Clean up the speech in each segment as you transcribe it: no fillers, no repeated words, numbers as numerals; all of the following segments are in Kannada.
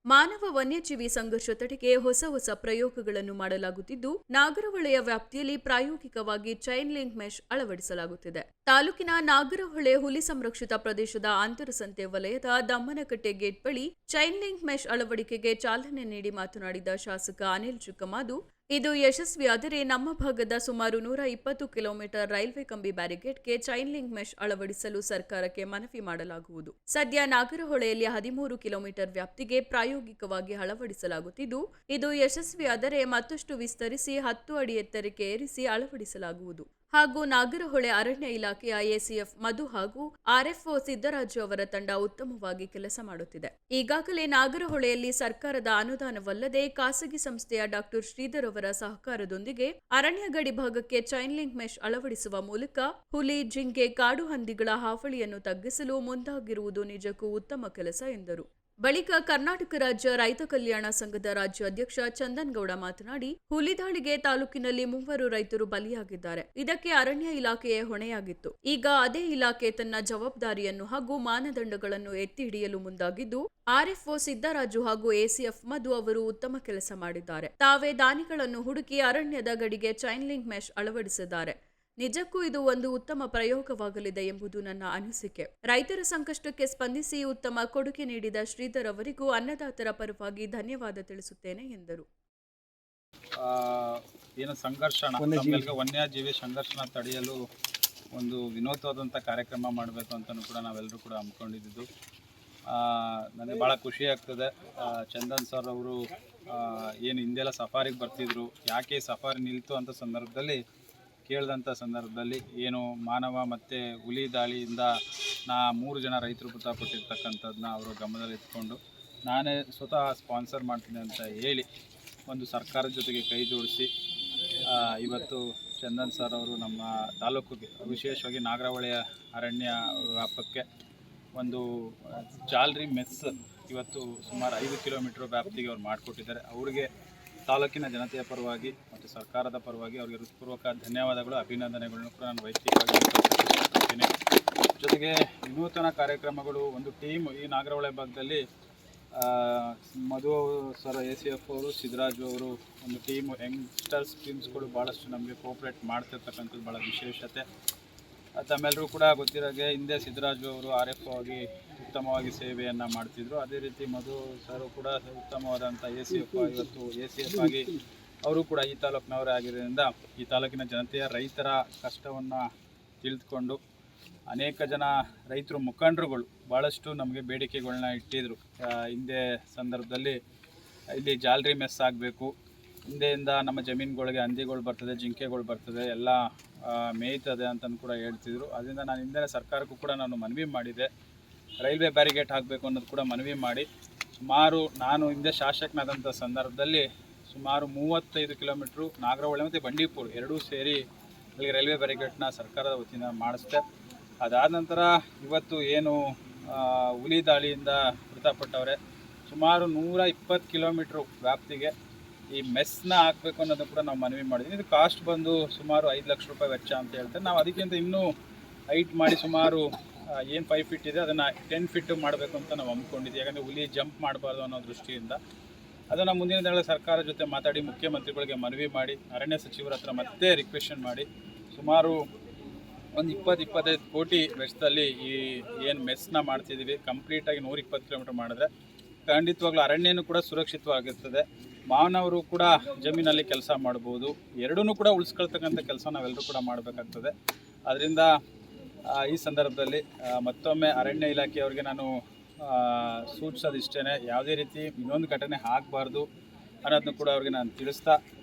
ಮಾನವ ವನ್ಯಜೀವಿ ಸಂಘರ್ಷ ತಡೆಗೆ ಹೊಸ ಪ್ರಯೋಗಗಳನ್ನು ಮಾಡಲಾಗುತ್ತಿದ್ದು, ನಾಗರಹೊಳೆಯ ವ್ಯಾಪ್ತಿಯಲ್ಲಿ ಪ್ರಾಯೋಗಿಕವಾಗಿ ಚೈನ್ ಲಿಂಕ್ ಮೆಶ್ ಅಳವಡಿಸಲಾಗುತ್ತಿದೆ. ತಾಲೂಕಿನ ನಾಗರಹೊಳೆ ಹುಲಿ ಸಂರಕ್ಷಿತ ಪ್ರದೇಶದ ಅಂತರಸಂತೆ ವಲಯದ ದಮ್ಮನಕಟ್ಟೆ ಗೇಟ್ ಬಳಿ ಚೈನ್ ಲಿಂಕ್ ಮೆಶ್ ಅಳವಡಿಕೆಗೆ ಚಾಲನೆ ನೀಡಿ ಮಾತನಾಡಿದ ಶಾಸಕ ಅನಿಲ್ ಚಿಕ್ಕಮಾದು, ಇದು ಯಶಸ್ವಿಯಾದರೆ ನಮ್ಮ ಭಾಗದ ಸುಮಾರು 120 ಕಿಲೋಮೀಟರ್ ರೈಲ್ವೆ ಕಂಬಿ ಬ್ಯಾರಿಗೇಡ್ಗೆ ಚೈನ್ ಲಿಂಕ್ ಮೆಶ್ ಅಳವಡಿಸಲು ಸರ್ಕಾರಕ್ಕೆ ಮನವಿ ಮಾಡಲಾಗುವುದು. ಸದ್ಯ ನಾಗರಹೊಳೆಯಲ್ಲಿ 13 ಕಿಲೋಮೀಟರ್ ವ್ಯಾಪ್ತಿಗೆ ಪ್ರಾಯೋಗಿಕವಾಗಿ ಅಳವಡಿಸಲಾಗುತ್ತಿದ್ದು, ಇದು ಯಶಸ್ವಿಯಾದರೆ ಮತ್ತಷ್ಟು ವಿಸ್ತರಿಸಿ 10 ಅಡಿ ಎತ್ತರಕ್ಕೆ ಏರಿಸಿ ಅಳವಡಿಸಲಾಗುವುದು ಹಾಗೂ ನಾಗರಹೊಳೆ ಅರಣ್ಯ ಇಲಾಖೆಯ ಎಸಿಎಫ್ ಮಧು ಹಾಗೂ ಆರ್ಎಫ್ಒ ಸಿದ್ದರಾಜು ಅವರ ತಂಡ ಉತ್ತಮವಾಗಿ ಕೆಲಸ ಮಾಡುತ್ತಿದೆ. ಈಗಾಗಲೇ ನಾಗರಹೊಳೆಯಲ್ಲಿ ಸರ್ಕಾರದ ಅನುದಾನವಲ್ಲದೆ ಖಾಸಗಿ ಸಂಸ್ಥೆಯ ಡಾಕ್ಟರ್ ಶ್ರೀಧರ್ ಅವರ ಸಹಕಾರದೊಂದಿಗೆ ಅರಣ್ಯ ಗಡಿ ಭಾಗಕ್ಕೆ ಚೈನ್ ಲಿಂಕ್ ಮೆಶ್ ಅಳವಡಿಸುವ ಮೂಲಕ ಹುಲಿ, ಜಿಂಕೆ, ಕಾಡು ಹಂದಿಗಳ ಹಾವಳಿಯನ್ನು ತಗ್ಗಿಸಲು ಮುಂದಾಗಿರುವುದು ನಿಜಕ್ಕೂ ಉತ್ತಮ ಕೆಲಸ ಎಂದರು. ಬಳಿಕ ಕರ್ನಾಟಕ ರಾಜ್ಯ ರೈತ ಕಲ್ಯಾಣ ಸಂಘದ ರಾಜ್ಯ ಅಧ್ಯಕ್ಷ ಚಂದನ್ ಗೌಡ ಮಾತನಾಡಿ, ಹುಲಿ ದಾಳಿಗೆ ತಾಲೂಕಿನಲ್ಲಿ 3 ರೈತರು ಬಲಿಯಾಗಿದ್ದಾರೆ. ಇದಕ್ಕೆ ಅರಣ್ಯ ಇಲಾಖೆಯೇ ಹೊಣೆಯಾಗಿತ್ತು. ಈಗ ಅದೇ ಇಲಾಖೆ ತನ್ನ ಜವಾಬ್ದಾರಿಯನ್ನು ಹಾಗೂ ಮಾನದಂಡಗಳನ್ನು ಎತ್ತಿ ಹಿಡಿಯಲು ಮುಂದಾಗಿದ್ದು, ಆರ್ಎಫ್ಒ ಸಿದ್ದರಾಜು ಹಾಗೂ ಎಸಿಎಫ್ ಮಧು ಅವರು ಉತ್ತಮ ಕೆಲಸ ಮಾಡಿದ್ದಾರೆ. ತಾವೇ ದಾನಿಗಳನ್ನು ಹುಡುಕಿ ಅರಣ್ಯದ ಗಡಿಗೆ ಚೈನ್ ಲಿಂಕ್ ಮೆಶ್ ಅಳವಡಿಸಿದ್ದಾರೆ. ನಿಜಕ್ಕೂ ಇದು ಒಂದು ಉತ್ತಮ ಪ್ರಯೋಗವಾಗಲಿದೆ ಎಂಬುದು ನನ್ನ ಅನಿಸಿಕೆ. ರೈತರ ಸಂಕಷ್ಟಕ್ಕೆ ಸ್ಪಂದಿಸಿ ಉತ್ತಮ ಕೊಡುಗೆ ನೀಡಿದ ಶ್ರೀಧರ್ ಅವರಿಗೂ ಅನ್ನದಾತರ ಪರವಾಗಿ ಧನ್ಯವಾದ ತಿಳಿಸುತ್ತೇನೆ ಎಂದರು. ಏನು ವನ್ಯಜೀವಿ ಸಂಘರ್ಷಣ ತಡೆಯಲು ಒಂದು ವಿನೂತವಾದಂಥ ಕಾರ್ಯಕ್ರಮ ಮಾಡಬೇಕು ಅಂತಲೂ ಕೂಡ ನಾವೆಲ್ಲರೂ ಕೂಡ ಹಮ್ಮಿಕೊಂಡಿದ್ದು, ನನಗೆ ಭಾಳ ಖುಷಿ ಆಗ್ತದೆ. ಚಂದನ್ ಸರ್ ಅವರು ಏನು ಹಿಂದೆಲ್ಲ ಸಫಾರಿಗೆ ಬರ್ತಿದ್ರು, ಯಾಕೆ ಸಫಾರಿ ನಿಲ್ತು ಅಂತ ಕೇಳಿದಂಥ ಸಂದರ್ಭದಲ್ಲಿ ಏನು ಮಾನವ ಮತ್ತು ಹುಲಿ ದಾಳಿಯಿಂದ 3 ಜನ ರೈತರು ಮೃತಪಟ್ಟಿರ್ತಕ್ಕಂಥದ್ದನ್ನ ಅವರು ಗಮನದಲ್ಲಿ ಇಟ್ಕೊಂಡು ನಾನೇ ಸ್ವತಃ ಸ್ಪಾನ್ಸರ್ ಮಾಡ್ತೀನಿ ಅಂತ ಹೇಳಿ ಒಂದು ಸರ್ಕಾರದ ಜೊತೆಗೆ ಕೈ ಜೋಡಿಸಿ ಇವತ್ತು ಚಂದನ್ ಸರ್ ಅವರು ನಮ್ಮ ತಾಲೂಕಿಗೆ, ವಿಶೇಷವಾಗಿ ನಾಗರಹೊಳೆಯ ಅರಣ್ಯ ವ್ಯಾಪಕಕ್ಕೆ ಒಂದು ಜಾಲರಿ ಮೆಸ್ ಇವತ್ತು ಸುಮಾರು 5 ಕಿಲೋಮೀಟರ್ ವ್ಯಾಪ್ತಿಗೆ ಅವ್ರು ಮಾಡಿಕೊಟ್ಟಿದ್ದಾರೆ. ಅವರಿಗೆ ತಾಲೂಕಿನ ಜನತೆಯ ಪರವಾಗಿ ಮತ್ತು ಸರ್ಕಾರದ ಪರವಾಗಿ ಅವರಿಗೆ ಹೃತ್ಪೂರ್ವಕ ಧನ್ಯವಾದಗಳು, ಅಭಿನಂದನೆಗಳನ್ನು ಕೂಡ ನಾನು ವೈಯಕ್ತಿಕವಾಗಿ ಹೇಳ್ತೀನಿ. ಜೊತೆಗೆ ವಿನೂತನ ಕಾರ್ಯಕ್ರಮಗಳು, ಒಂದು ಟೀಮ್ ಈ ನಾಗರಹೊಳೆ ಭಾಗದಲ್ಲಿ ಮಧು ಸರ್, ಎಸಿಎಫ್ ಅವರು, ಸಿದ್ದರಾಜು ಅವರು, ಒಂದು ಟೀಮು ಯಂಗ್ಸ್ಟರ್ಸ್ ಟೀಮ್ಸ್ಗಳು ಭಾಳಷ್ಟು ನಮಗೆ ಕೋಆಪ್ರೇಟ್ ಮಾಡ್ತಿರ್ತಕ್ಕಂಥದ್ದು ಭಾಳ ವಿಶೇಷತೆ. ತಮ್ಮೆಲ್ಲರೂ ಕೂಡ ಗೊತ್ತಿರೋಗೆ ಹಿಂದೆ ಸಿದ್ದರಾಜು ಅವರು ಆರ್ಎಫ್ ಆಗಿ ಉತ್ತಮವಾಗಿ ಸೇವೆಯನ್ನು ಮಾಡ್ತಿದ್ರು. ಅದೇ ರೀತಿ ಮಧು ಸರ್ ಕೂಡ ಉತ್ತಮವಾದಂಥ ಎಸಿಎಫ್, ಇವತ್ತು ಎಸಿಎಫ್ ಆಗಿ ಅವರು ಕೂಡ ಈ ತಾಲೂಕಿನವರೇ ಆಗಿರೋದ್ರಿಂದ ಈ ತಾಲೂಕಿನ ಜನತೆಯ ರೈತರ ಕಷ್ಟವನ್ನು ತಿಳಿದುಕೊಂಡು ಅನೇಕ ಜನ ರೈತರು ಮುಖಂಡರುಗಳು ಭಾಳಷ್ಟು ನಮಗೆ ಬೇಡಿಕೆಗಳನ್ನ ಇಟ್ಟಿದ್ರು. ಹಿಂದೆ ಸಂದರ್ಭದಲ್ಲಿ ಇಲ್ಲಿ ಜಾಲರಿ ಮೆಸ್ ಆಗಬೇಕು, ಹಿಂದೆಯಿಂದ ನಮ್ಮ ಜಮೀನುಗಳಿಗೆ ಹಂದಿಗಳು ಬರ್ತದೆ, ಜಿಂಕೆಗಳು ಬರ್ತದೆ, ಎಲ್ಲ ಮೇಯ್ತದೆ ಅಂತಲೂ ಕೂಡ ಹೇಳ್ತಿದ್ರು. ಅದರಿಂದ ನಾನು ಹಿಂದೆ ಸರ್ಕಾರಕ್ಕೂ ಕೂಡ ನಾನು ಮನವಿ ಮಾಡಿದೆ, ರೈಲ್ವೆ ಬ್ಯಾರಿಗೇಟ್ ಹಾಕಬೇಕು ಅನ್ನೋದು ಕೂಡ ಮನವಿ ಮಾಡಿ ಸುಮಾರು ನಾನು ಹಿಂದೆ ಶಾಸಕನಾದಂಥ ಸಂದರ್ಭದಲ್ಲಿ ಸುಮಾರು 35 ಕಿಲೋಮೀಟ್ರು ನಾಗರಹೊಳೆ ಮತ್ತು ಬಂಡೀಪುರ ಎರಡೂ ಸೇರಿ ಅಲ್ಲಿ ರೈಲ್ವೆ ಬ್ಯಾರಿಗೇಟ್ನ ಸರ್ಕಾರದ ವತಿಯಿಂದ ಮಾಡಿಸ್ದೆ. ಅದಾದ ನಂತರ ಇವತ್ತು ಏನು ಹುಲಿ ದಾಳಿಯಿಂದ ಮೃತಪಟ್ಟವ್ರೆ, ಸುಮಾರು 120 ಕಿಲೋಮೀಟ್ರು ವ್ಯಾಪ್ತಿಗೆ ಈ ಮೆಸ್ನ ಹಾಕಬೇಕು ಅನ್ನೋದು ಕೂಡ ನಾವು ಮನವಿ ಮಾಡಿದ್ವಿ. ಇದು ಕಾಸ್ಟ್ ಬಂದು ಸುಮಾರು 5 ಲಕ್ಷ ರೂಪಾಯಿ ವೆಚ್ಚ ಅಂತ ಹೇಳ್ತಾರೆ. ನಾವು ಅದಕ್ಕಿಂತ ಇನ್ನೂ ಹೈಟ್ ಮಾಡಿ ಸುಮಾರು ಏನು 5 ಫೀಟ್ ಇದೆ ಅದನ್ನು 10 ಫೀಟ್ ಮಾಡಬೇಕು ಅಂತ ನಾವು ಹಮ್ಮಿಕೊಂಡಿದ್ವಿ. ಯಾಕಂದರೆ ಹುಲಿ ಜಂಪ್ ಮಾಡಬಾರ್ದು ಅನ್ನೋ ದೃಷ್ಟಿಯಿಂದ ಅದನ್ನು ಮುಂದಿನ ದಿನಗಳ ಸರ್ಕಾರದ ಜೊತೆ ಮಾತಾಡಿ ಮುಖ್ಯಮಂತ್ರಿಗಳಿಗೆ ಮನವಿ ಮಾಡಿ ಅರಣ್ಯ ಸಚಿವರ ಹತ್ರ ಮತ್ತೆ ರಿಕ್ವೆಷನ್ ಮಾಡಿ ಸುಮಾರು ಒಂದು 20-25 ಕೋಟಿ ವೆಚ್ಚದಲ್ಲಿ ಈ ಏನು ಮೆಸ್ನ ಮಾಡ್ತಿದ್ದೀವಿ. ಕಂಪ್ಲೀಟಾಗಿ 120 ಕಿಲೋಮೀಟರ್ ಮಾಡಿದ್ರೆ ಖಂಡಿತವಾಗ್ಲೂ ಅರಣ್ಯನೂ ಕೂಡ ಸುರಕ್ಷಿತವಾಗಿರ್ತದೆ, ಮಾನವರು ಕೂಡ ಜಮೀನಲ್ಲಿ ಕೆಲಸ ಮಾಡ್ಬೋದು, ಎರಡೂ ಕೂಡ ಉಳಿಸ್ಕೊಳ್ತಕ್ಕಂಥ ಕೆಲಸ ನಾವೆಲ್ಲರೂ ಕೂಡ ಮಾಡಬೇಕಾಗ್ತದೆ. ಅದರಿಂದ ಈ ಸಂದರ್ಭದಲ್ಲಿ ಮತ್ತೊಮ್ಮೆ ಅರಣ್ಯ ಇಲಾಖೆಯವರಿಗೆ ನಾನು ಸೂಚಿಸೋದಿಷ್ಟೇ, ಯಾವುದೇ ರೀತಿ ಇನ್ನೊಂದು ಘಟನೆ ಆಗಬಾರ್ದು ಅನ್ನೋದನ್ನು ಕೂಡ ಅವ್ರಿಗೆ ನಾನು ತಿಳಿಸ್ತಾ,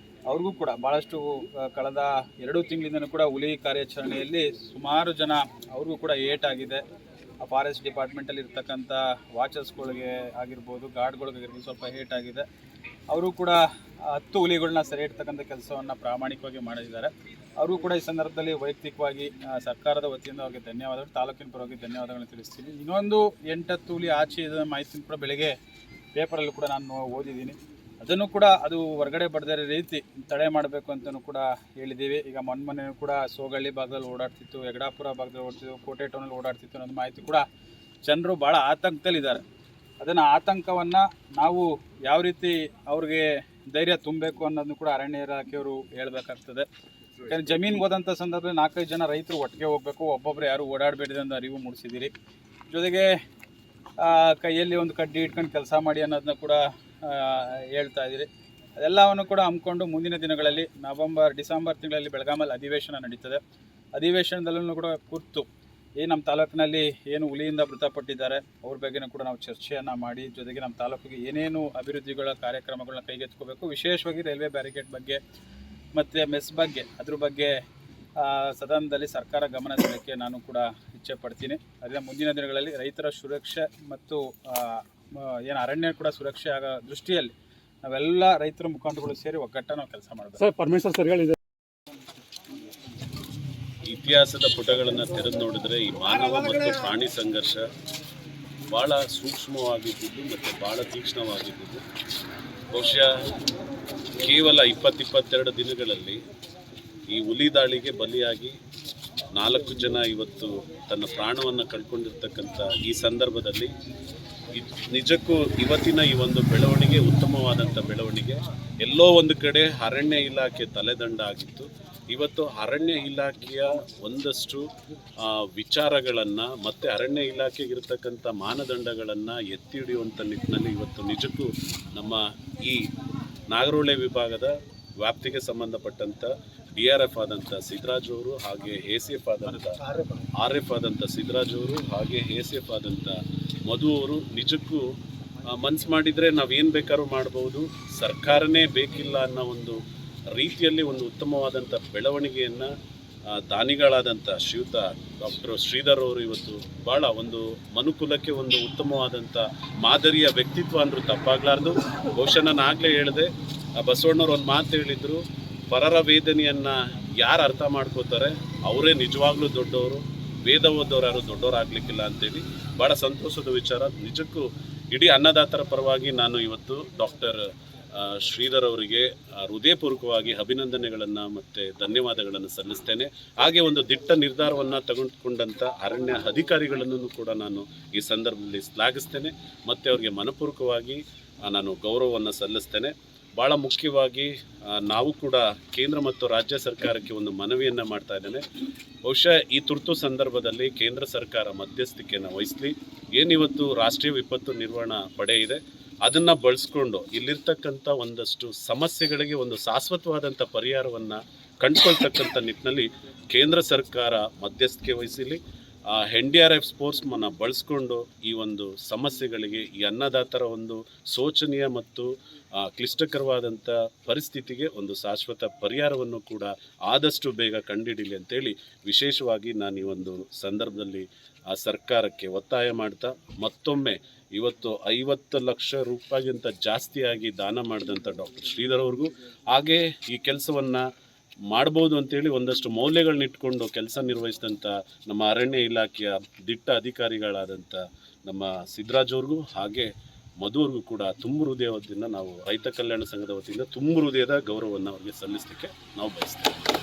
ಅವ್ರಿಗೂ ಕೂಡ ಭಾಳಷ್ಟು ಕಳೆದ 2 ತಿಂಗಳಿಂದನೂ ಕೂಡ ಹುಲಿ ಕಾರ್ಯಾಚರಣೆಯಲ್ಲಿ ಸುಮಾರು ಜನ ಅವ್ರಿಗೂ ಕೂಡ ಏಟಾಗಿದೆ. ಫಾರೆಸ್ಟ್ ಡಿಪಾರ್ಟ್ಮೆಂಟಲ್ಲಿ ಇರ್ತಕ್ಕಂಥ ವಾಚರ್ಸ್ಗಳಿಗೆ ಆಗಿರ್ಬೋದು, ಗಾರ್ಡ್ಗಳಿಗಾಗಿರ್ಬೋದು ಸ್ವಲ್ಪ ಏಟಾಗಿದೆ. ಅವರು ಕೂಡ 10 ಹುಲಿಗಳನ್ನ ಸೆರೆ ಇಡ್ತಕ್ಕಂಥ ಕೆಲಸವನ್ನು ಪ್ರಾಮಾಣಿಕವಾಗಿ ಮಾಡಿದ್ದಾರೆ. ಅವರು ಕೂಡ ಈ ಸಂದರ್ಭದಲ್ಲಿ ವೈಯಕ್ತಿಕವಾಗಿ ಸರ್ಕಾರದ ವತಿಯಿಂದ ಅವರಿಗೆ ಧನ್ಯವಾದಗಳು, ತಾಲೂಕಿನ ಪರವಾಗಿ ಧನ್ಯವಾದಗಳನ್ನು ತಿಳಿಸ್ತೀನಿ. ಇನ್ನೊಂದು 8-10 ಹುಲಿ ಆಚೆ ಇದರ ಮಾಹಿತಿ ಕೂಡ ಬೆಳಗ್ಗೆ ಪೇಪರಲ್ಲಿ ಕೂಡ ನಾನು ಓದಿದ್ದೀನಿ. ಅದನ್ನು ಕೂಡ ಅದು ಹೊರಗಡೆ ಬಡದೇ ರೀತಿ ತಡೆ ಮಾಡಬೇಕು ಅಂತಲೂ ಕೂಡ ಹೇಳಿದ್ದೀವಿ. ಈಗ ಮೊನ್ನೆ ಕೂಡ ಸೋಗಳ್ಳಿ ಭಾಗದಲ್ಲಿ ಓಡಾಡ್ತಿತ್ತು, ಯಗಡಾಪುರ ಭಾಗದಲ್ಲಿ ಓಡ್ತಿತ್ತು, ಕೋಟೆ ಟೌನಲ್ಲಿ ಓಡಾಡ್ತಿತ್ತು ಅನ್ನೋದು ಮಾಹಿತಿ ಕೂಡ ಜನರು ಭಾಳ ಆತಂಕದಲ್ಲಿದ್ದಾರೆ. ಅದನ್ನು ಆತಂಕವನ್ನು ನಾವು ಯಾವ ರೀತಿ ಅವ್ರಿಗೆ ಧೈರ್ಯ ತುಂಬಬೇಕು ಅನ್ನೋದನ್ನು ಕೂಡ ಅರಣ್ಯ ಇಲಾಖೆಯವರು ಹೇಳಬೇಕಾಗ್ತದೆ. ಯಾಕಂದರೆ ಜಮೀನಿಗೆ ಹೋದಂಥ ಸಂದರ್ಭದಲ್ಲಿ 4-5 ಜನ ರೈತರು ಒಟ್ಟಿಗೆ ಹೋಗಬೇಕು, ಒಬ್ಬೊಬ್ಬರು ಯಾರು ಓಡಾಡಬೇಡಿದೆ ಅನ್ನೋ ಅರಿವು ಮೂಡಿಸಿದ್ದೀರಿ. ಜೊತೆಗೆ ಕೈಯಲ್ಲಿ ಒಂದು ಕಡ್ಡಿ ಇಟ್ಕೊಂಡು ಕೆಲಸ ಮಾಡಿ ಅನ್ನೋದನ್ನ ಕೂಡ ಹೇಳ್ತಾ ಇದ್ದೀರಿ. ಅದೆಲ್ಲವನ್ನು ಕೂಡ ಹಮ್ಮಿಕೊಂಡು ಮುಂದಿನ ದಿನಗಳಲ್ಲಿ ಡಿಸೆಂಬರ್ ತಿಂಗಳಲ್ಲಿ ಬೆಳಗಾಮಲ್ಲಿ ಅಧಿವೇಶನ ನಡೀತದೆ. ಅಧಿವೇಶನದಲ್ಲೂ ಕೂಡ ಕೂತು ನಮ್ಮ ತಾಲೂಕಿನಲ್ಲಿ ಏನು ಹುಲಿಯಿಂದ ಮೃತಪಟ್ಟಿದ್ದಾರೆ ಅವ್ರ ಬಗ್ಗೆನೂ ಕೂಡ ನಾವು ಚರ್ಚೆಯನ್ನು ಮಾಡಿ, ಜೊತೆಗೆ ನಮ್ಮ ತಾಲೂಕಿಗೆ ಏನೇನು ಅಭಿವೃದ್ಧಿಗಳ ಕಾರ್ಯಕ್ರಮಗಳನ್ನ ಕೈಗೆತ್ತಿಕೋಬೇಕು, ವಿಶೇಷವಾಗಿ ರೈಲ್ವೆ ಬ್ಯಾರಿಕೇಡ್ ಬಗ್ಗೆ ಮತ್ತು ಮೆಸ್ ಬಗ್ಗೆ ಅದ್ರ ಬಗ್ಗೆ ಸದನದಲ್ಲಿ ಸರ್ಕಾರ ಗಮನ ಸೆಳೆಯೋಕ್ಕೆ ನಾನು ಕೂಡ ಇಚ್ಛೆ ಪಡ್ತೀನಿ. ಅದರಿಂದ ಮುಂದಿನ ದಿನಗಳಲ್ಲಿ ರೈತರ ಸುರಕ್ಷೆ ಮತ್ತು ಏನು ಅರಣ್ಯ ಕೂಡ ಸುರಕ್ಷೆ ಆಗೋ ದೃಷ್ಟಿಯಲ್ಲಿ ನಾವೆಲ್ಲ ರೈತರ ಮುಖಂಡಗಳು ಸೇರಿ ಒಗ್ಗಟ್ಟಾಗಿ ನಾವು ಕೆಲಸ ಮಾಡಬೇಕು. ಸರ್ ಪರಮೇಶ್ವರ್ ಸರ್ ಹೇಳಿದೆ, ಇತಿಹಾಸದ ಪುಟಗಳನ್ನು ತೆರೆದು ನೋಡಿದರೆ ಈ ಮಾನವ ಮತ್ತು ಪ್ರಾಣಿ ಸಂಘರ್ಷ ಭಾಳ ಸೂಕ್ಷ್ಮವಾಗಿದ್ದು ಮತ್ತು ಭಾಳ ತೀಕ್ಷ್ಣವಾಗಿದ್ದು. ಬಹುಶಃ ಕೇವಲ 20-22 ದಿನಗಳಲ್ಲಿ ಈ ಹುಲಿ ದಾಳಿಗೆ ಬಲಿಯಾಗಿ 4 ಜನ ಇವತ್ತು ತನ್ನ ಪ್ರಾಣವನ್ನು ಕಳ್ಕೊಂಡಿರ್ತಕ್ಕಂಥ ಈ ಸಂದರ್ಭದಲ್ಲಿ ನಿಜಕ್ಕೂ ಇವತ್ತಿನ ಈ ಒಂದು ಬೆಳವಣಿಗೆ ಉತ್ತಮವಾದಂಥ ಬೆಳವಣಿಗೆ. ಎಲ್ಲೋ ಒಂದು ಕಡೆ ಅರಣ್ಯ ಇಲಾಖೆ ತಲೆದಂಡ ಆಗಿತ್ತು. ಇವತ್ತು ಅರಣ್ಯ ಇಲಾಖೆಯ ಒಂದಷ್ಟು ವಿಚಾರಗಳನ್ನು ಮತ್ತು ಅರಣ್ಯ ಇಲಾಖೆಗಿರ್ತಕ್ಕಂಥ ಮಾನದಂಡಗಳನ್ನು ಎತ್ತಿ ಹಿಡಿಯುವಂಥ ನಿಟ್ಟಿನಲ್ಲಿ ಇವತ್ತು ನಿಜಕ್ಕೂ ನಮ್ಮ ಈ ನಾಗರಹೊಳೆ ವಿಭಾಗದ ವ್ಯಾಪ್ತಿಗೆ ಸಂಬಂಧಪಟ್ಟಂಥ DRF ಆದಂಥ ಸಿದ್ದರಾಜ್ ಅವರು, ಹಾಗೆ ACF ಆದಂಥ RF ಆದಂಥ ಸಿದ್ದರಾಜ್ ಅವರು, ಹಾಗೆ ACF ಆದಂಥ ಮಧು ಅವರು ನಿಜಕ್ಕೂ ಮನ್ಸು ಮಾಡಿದರೆ ನಾವೇನು ಬೇಕಾದ್ರೂ ಮಾಡ್ಬೋದು, ಸರ್ಕಾರನೇ ಬೇಕಿಲ್ಲ ಅನ್ನೋ ಒಂದು ರೀತಿಯಲ್ಲಿ ಒಂದು ಉತ್ತಮವಾದಂಥ ಬೆಳವಣಿಗೆಯನ್ನು ದಾನಿಗಳಾದಂಥ ಶ್ರೀಯುತ ಡಾಕ್ಟರ್ ಶ್ರೀಧರ್ ಅವರು ಇವತ್ತು ಭಾಳ ಒಂದು ಮನುಕುಲಕ್ಕೆ ಒಂದು ಉತ್ತಮವಾದಂಥ ಮಾದರಿಯ ವ್ಯಕ್ತಿತ್ವ ಅಂದರೂ ತಪ್ಪಾಗಲಾರ್ದು. ಬಹುಶಃ ನಾನು ಆಗಲೇ ಹೇಳಿದೆ, ಬಸವಣ್ಣವ್ರು ಒಂದು ಮಾತು ಹೇಳಿದರು, ಪರರ ವೇದನೆಯನ್ನು ಯಾರು ಅರ್ಥ ಮಾಡ್ಕೋತಾರೆ ಅವರೇ ನಿಜವಾಗ್ಲೂ ದೊಡ್ಡವರು, ವೇದ ಓದೋರು ಯಾರು ದೊಡ್ಡವರಾಗಲಿಕ್ಕಿಲ್ಲ ಅಂತೇಳಿ ಭಾಳ ಸಂತೋಷದ ವಿಚಾರ. ನಿಜಕ್ಕೂ ಇಡೀ ಅನ್ನದಾತರ ಪರವಾಗಿ ನಾನು ಇವತ್ತು ಡಾಕ್ಟರ್ ಶ್ರೀಧರ್ ಅವರಿಗೆ ಹೃದಯಪೂರ್ವಕವಾಗಿ ಅಭಿನಂದನೆಗಳನ್ನು ಮತ್ತು ಧನ್ಯವಾದಗಳನ್ನು ಸಲ್ಲಿಸ್ತೇನೆ. ಹಾಗೆ ಒಂದು ದಿಟ್ಟ ನಿರ್ಧಾರವನ್ನು ತೆಗೆದುಕೊಂಡಂಥ ಅರಣ್ಯ ಅಧಿಕಾರಿಗಳನ್ನು ಕೂಡ ನಾನು ಈ ಸಂದರ್ಭದಲ್ಲಿ ಶ್ಲಾಘಿಸ್ತೇನೆ ಮತ್ತು ಅವರಿಗೆ ಮನಪೂರ್ವಕವಾಗಿ ನಾನು ಗೌರವವನ್ನು ಸಲ್ಲಿಸ್ತೇನೆ. ಭಾಳ ಮುಖ್ಯವಾಗಿ ನಾವು ಕೂಡ ಕೇಂದ್ರ ಮತ್ತು ರಾಜ್ಯ ಸರ್ಕಾರಕ್ಕೆ ಒಂದು ಮನವಿಯನ್ನು ಮಾಡ್ತಾ ಇದ್ದೇನೆ. ಬಹುಶಃ ಈ ತುರ್ತು ಸಂದರ್ಭದಲ್ಲಿ ಕೇಂದ್ರ ಸರ್ಕಾರ ಮಧ್ಯಸ್ಥಿಕೆಯನ್ನು ವಹಿಸಲಿ. ಏನಿವತ್ತು ರಾಷ್ಟ್ರೀಯ ವಿಪತ್ತು ನಿರ್ವಹಣಾ ಪಡೆ ಇದೆ, ಅದನ್ನು ಬಳಸ್ಕೊಂಡು ಇಲ್ಲಿರ್ತಕ್ಕಂಥ ಒಂದಷ್ಟು ಸಮಸ್ಯೆಗಳಿಗೆ ಒಂದು ಶಾಶ್ವತವಾದಂಥ ಪರಿಹಾರವನ್ನು ಕಂಡುಕೊಳ್ತಕ್ಕಂಥ ನಿಟ್ಟಿನಲ್ಲಿ ಕೇಂದ್ರ ಸರ್ಕಾರ ಮಧ್ಯಸ್ಥಿಕೆ ವಹಿಸಲಿ. NDRF ಸ್ಪೋರ್ಟ್ಸ್ಮನ್ನ ಬಳಸ್ಕೊಂಡು ಈ ಒಂದು ಸಮಸ್ಯೆಗಳಿಗೆ, ಈ ಅನ್ನದಾತರ ಒಂದು ಶೋಚನೀಯ ಮತ್ತು ಕ್ಲಿಷ್ಟಕರವಾದಂಥ ಪರಿಸ್ಥಿತಿಗೆ ಒಂದು ಶಾಶ್ವತ ಪರಿಹಾರವನ್ನು ಕೂಡ ಆದಷ್ಟು ಬೇಗ ಕಂಡುಹಿಡೀಲಿ ಅಂತೇಳಿ ವಿಶೇಷವಾಗಿ ನಾನು ಈ ಒಂದು ಸಂದರ್ಭದಲ್ಲಿ ಆ ಸರ್ಕಾರಕ್ಕೆ ಒತ್ತಾಯ ಮಾಡ್ತಾ, ಮತ್ತೊಮ್ಮೆ ಇವತ್ತು 50 ಲಕ್ಷ ರೂಪಾಯಿಗಿಂತ ಜಾಸ್ತಿಯಾಗಿ ದಾನ ಮಾಡಿದಂಥ ಡಾಕ್ಟರ್ ಶ್ರೀಧರ್ ಅವ್ರಿಗೂ, ಹಾಗೆ ಈ ಕೆಲಸವನ್ನು ಮಾಡ್ಬೋದು ಅಂತೇಳಿ ಒಂದಷ್ಟು ಮೌಲ್ಯಗಳನ್ನ ಇಟ್ಕೊಂಡು ಕೆಲಸ ನಿರ್ವಹಿಸಿದಂಥ ನಮ್ಮ ಅರಣ್ಯ ಇಲಾಖೆಯ ದಿಟ್ಟ ಅಧಿಕಾರಿಗಳಾದಂಥ ನಮ್ಮ ಸಿದ್ದರಾಜ್ ಅವ್ರಿಗೂ ಹಾಗೆ ಮಧು ಅವ್ರಿಗೂ ಕೂಡ ತುಂಬ ಹೃದಯದಿಂದ ನಾವು ರೈತ ಕಲ್ಯಾಣ ಸಂಘದ ವತಿಯಿಂದ ತುಂಬ ಹೃದಯದ ಗೌರವವನ್ನು ಅವರಿಗೆ ಸಲ್ಲಿಸಲಿಕ್ಕೆ ನಾವು ಬಯಸ್ತೇವೆ.